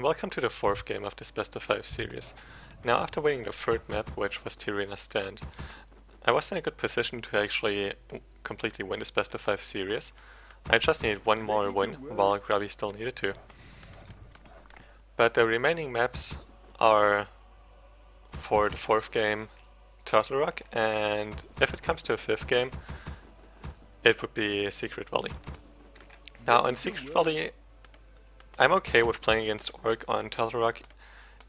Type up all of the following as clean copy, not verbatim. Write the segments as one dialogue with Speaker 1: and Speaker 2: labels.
Speaker 1: welcome to the fourth game of this best of 5 series. Now, after winning the third map, which was Tyrena's Stand, I was in a good position to actually completely win this best of 5 series. I just needed one more win, while Grubby still needed two. But the remaining maps are for the fourth game Turtle Rock, and if it comes to a fifth game, it would be Secret Valley. Now, on Secret Valley, I'm okay with playing against Orc on Turtle Rock.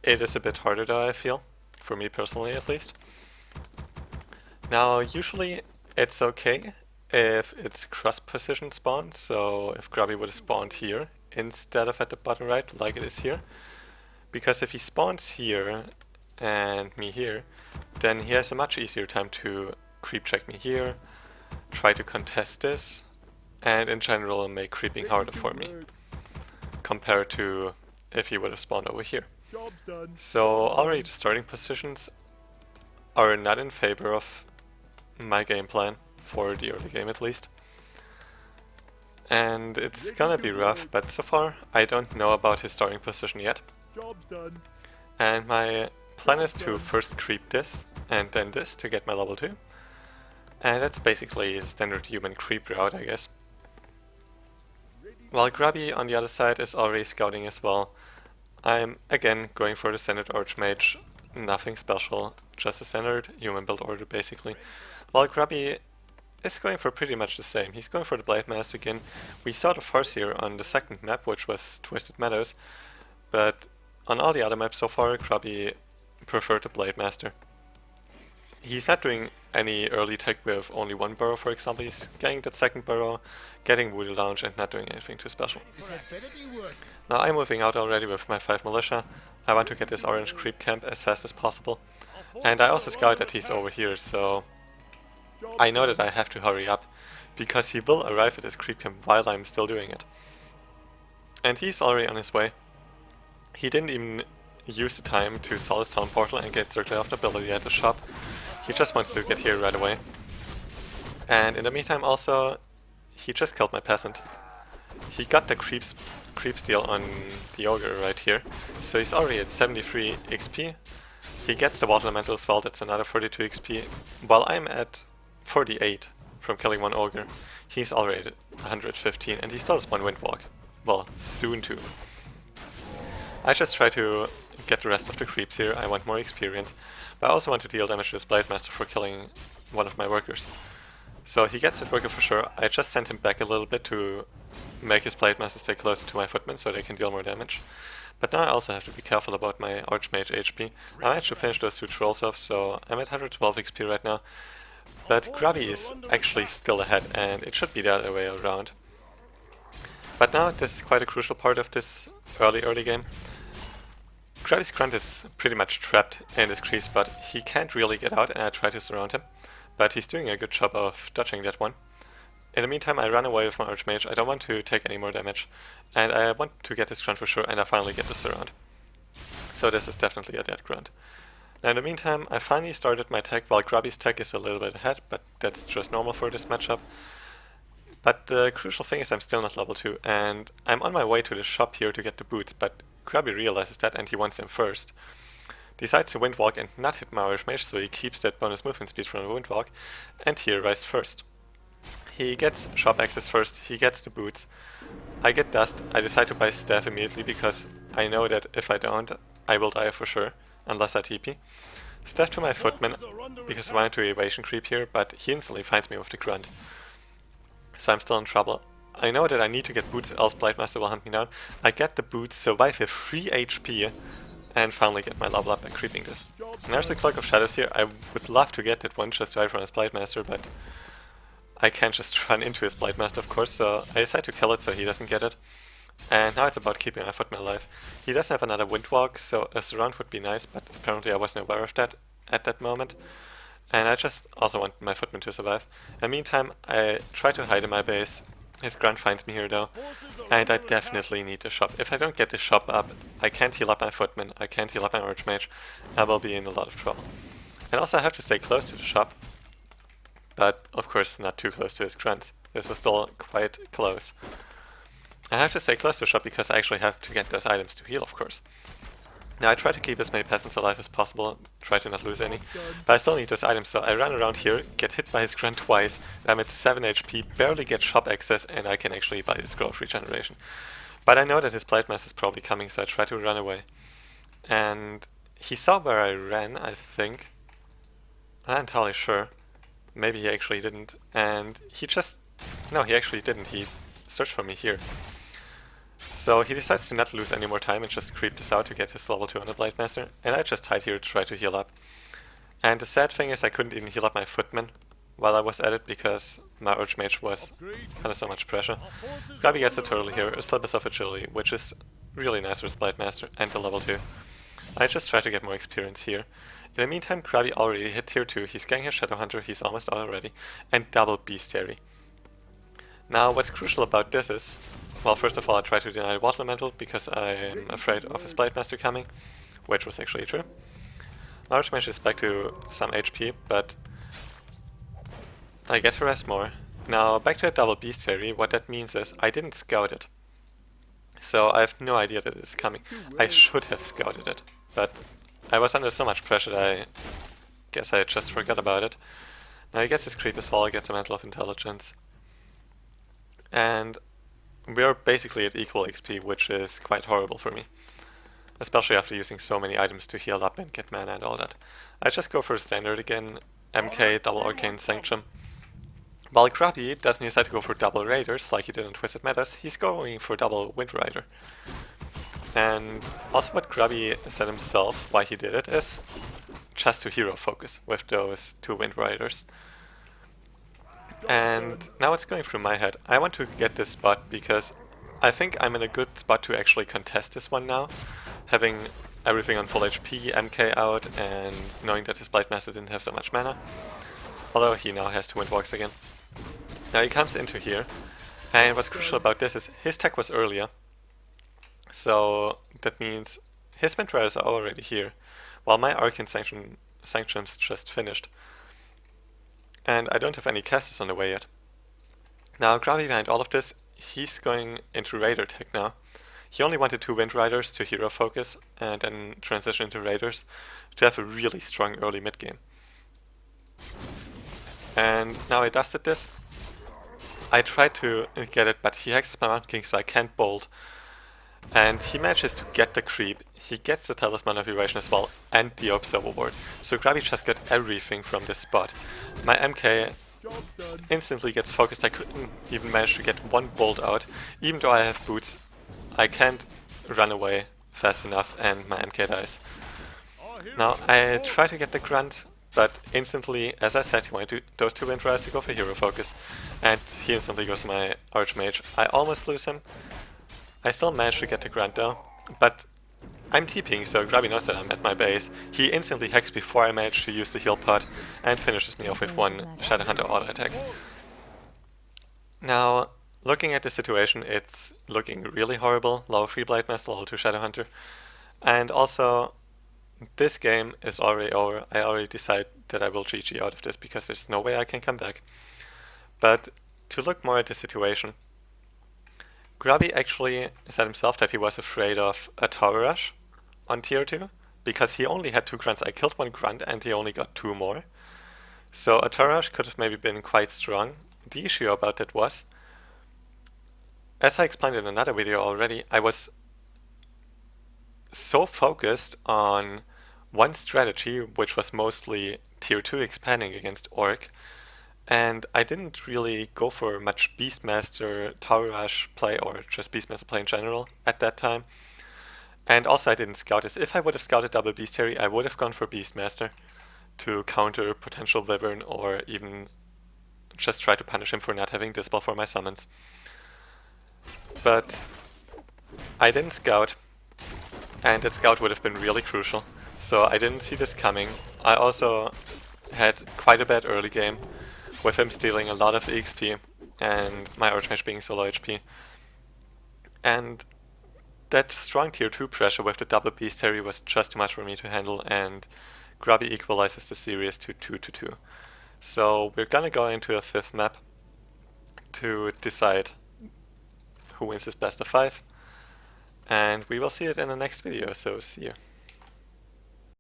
Speaker 1: It is a bit harder though, I feel, for me personally at least. Now, usually it's okay if it's cross-position spawn, so if Grubby would have spawned here instead of at the bottom right, like it is here. Because if he spawns here and me here, then he has a much easier time to creep check me here, try to contest this, and in general make creeping harder for me, compared to if he would have spawned over here. So already the starting positions are not in favor of my game plan, for the early game at least. And it's gonna be rough, but so far I don't know about his starting position yet. And my plan is to first creep this and then this to get my level 2. And that's basically a standard human creep route, I guess. While Grubby on the other side is already scouting as well, I'm again going for the standard Archmage, nothing special, just a standard human build order basically. While Grubby is going for pretty much the same, he's going for the Blade Master again. We saw the Farseer on the second map, which was Twisted Meadows, but on all the other maps so far, Grubby preferred the Blade Master. He's not doing any early tech with only one burrow, for example. He's getting that second burrow, getting Voodoo Lounge, and not doing anything too special. Now I'm moving out already with my 5 militia. I want to get this orange creep camp as fast as possible. And I also scout that he's over here, so I know that I have to hurry up, because he will arrive at his creep camp while I'm still doing it. And he's already on his way. He didn't even use the time to sell his town portal and get circular of nobility at the shop. He just wants to get here right away. And in the meantime also, he just killed my peasant. He got the creep steal on the ogre right here, so he's already at 73 XP. He gets the water elemental as well, that's another 42 XP, while I'm at 48 from killing one ogre. He's already at 115 and he still has one windwalk. Well, soon too. I just try to get the rest of the creeps here, I want more experience, but I also want to deal damage to this Blade Master for killing one of my workers. So he gets that worker for sure. I just sent him back a little bit to make his Blade Master stay closer to my footmen so they can deal more damage. But now I also have to be careful about my Archmage HP. I managed to finish those 2 trolls off, so I'm at 112 XP right now. But Grubby is actually still ahead, and it should be the other way around. But now this is quite a crucial part of this early game. Grubby's grunt is pretty much trapped in this creep spot. He can't really get out, and I try to surround him, but he's doing a good job of dodging that one. In the meantime, I run away with my Archmage. I don't want to take any more damage, and I want to get this grunt for sure, and I finally get the surround. So this is definitely a dead grunt. Now in the meantime, I finally started my tech, while Grubby's tech is a little bit ahead, but that's just normal for this matchup. But the crucial thing is I'm still not level 2, and I'm on my way to the shop here to get the boots, but Grubby realizes that and he wants them first. Decides to windwalk and not hit my Archmage, so he keeps that bonus movement speed from the windwalk, and he arrives first. He gets shop access first, he gets the boots. I get dust, I decide to buy staff immediately because I know that if I don't, I will die for sure, unless I TP. Staff to my footman, because I wanted to evasion creep here, but he instantly finds me with the grunt. So I'm still in trouble. I know that I need to get boots, else Blade Master will hunt me down. I get the boots, survive with 3 HP, and finally get my level up by creeping this. And there's the Cloak of Shadows here. I would love to get that one just right from his Blade Master, but I can't just run into his Blade Master, of course, so I decide to kill it so he doesn't get it. And now it's about keeping my footman alive. He doesn't have another windwalk, so a surround would be nice, but apparently I wasn't aware of that at that moment. And I just also want my footman to survive. In the meantime, I try to hide in my base. His grunt finds me here though, and I definitely need the shop. If I don't get the shop up, I can't heal up my footman, I can't heal up my Archmage, I will be in a lot of trouble. And also I have to stay close to the shop, but of course not too close to his grunts. This was still quite close. I have to stay close to shop because I actually have to get those items to heal, of course. Now I try to keep as many peasants alive as possible, try to not lose any, but I still need those items, so I run around here, get hit by his grunt twice, I'm at 7 HP, barely get shop access, and I can actually buy his growth regeneration. But I know that his Blightmaster is probably coming, so I try to run away. And he saw where I ran, I think. I'm not entirely sure. Maybe he actually didn't. And he just... No, he actually didn't. He searched for me here. So he decides to not lose any more time and just creep this out to get his level 2 on the Blightmaster. And I just hide here to try to heal up. And the sad thing is I couldn't even heal up my footman while I was at it because my Archmage was under so much pressure. Grubby gets a turtle here, a slip of agility, which is really nice for his Blightmaster and the level 2. I just try to get more experience here. In the meantime, Grubby already hit tier 2, he's getting his Shadowhunter, he's almost out already, and double Bestiary. Now what's crucial about this is, well, first of all I try to deny Water Elemental because I'm afraid of his Blightmaster coming, which was actually true. My Archmage is back to some HP, but I get harassed more. Now back to a double Bestiary, what that means is I didn't scout it. So I have no idea that it is coming. I should have scouted it, but I was under so much pressure that I guess I just forgot about it. Now he gets his creep as well, he gets a Mantle of Intelligence. And we're basically at equal XP, which is quite horrible for me. Especially after using so many items to heal up and get mana and all that. I just go for standard again, MK, double Arcane Sanction. While Grubby doesn't decide to go for double Raiders like he did in Twisted Metals, he's going for double Wind Rider. And also what Grubby said himself why he did it is just to hero focus with those 2 Wind Riders. And now it's going through my head. I want to get this spot because I think I'm in a good spot to actually contest this one now. Having everything on full HP, MK out, and knowing that his Blightmaster didn't have so much mana. Although he now has 2 Windwalks again. Now he comes into here, and what's crucial about this is his tech was earlier. So that means his Wind Riders are already here, while my Arcane Sanctions just finished. And I don't have any casters on the way yet. Now Grubby behind all of this, he's going into Raider tech now. He only wanted 2 Wind Riders to hero focus and then transition into Raiders to have a really strong early mid game. And now I dusted this. I tried to get it, but he hexes my Mountain King so I can't bolt. And he manages to get the creep, he gets the Talisman of Evasion as well, and the Observer Ward. So Grubby just got everything from this spot. My MK instantly gets focused, I couldn't even manage to get 1 bolt out. Even though I have boots, I can't run away fast enough and my MK dies. Now I try to get the grunt, but instantly, as I said, he wanted those 2 Wind Riders to go for hero focus, and he instantly goes to my Archmage. I almost lose him. I still managed to get the grunt though, but I'm TPing, so Grubby knows that I'm at my base. He instantly hacks before I manage to use the heal pod and finishes me off with 1 Shadowhunter auto attack. Now, looking at the situation, it's looking really horrible. Level 3 Blightmaster, level 2 Shadowhunter. And also, this game is already over. I already decided that I will GG out of this because there's no way I can come back. But to look more at the situation, Grubby actually said himself that he was afraid of a Tower Rush on tier 2 because he only had 2 grunts. I killed 1 grunt and he only got 2 more. So a Tower Rush could have maybe been quite strong. The issue about that was, as I explained in another video already, I was so focused on one strategy, which was mostly tier 2 expanding against Orc, and I didn't really go for much Beastmaster, Tower Rush play, or just Beastmaster play in general at that time. And also I didn't scout this. If I would have scouted double Bestiary, I would have gone for Beastmaster to counter potential Wyvern, or even just try to punish him for not having Dispel for my summons. But I didn't scout, and the scout would have been really crucial. So I didn't see this coming. I also had quite a bad early game, with him stealing a lot of EXP and my Archmage being so low HP. And that strong tier 2 pressure with the double Bestiary was just too much for me to handle, and Grubby equalizes the series to 2-2. So we're gonna go into a 5th map to decide who wins this best of 5. And we will see it in the next video, so see you.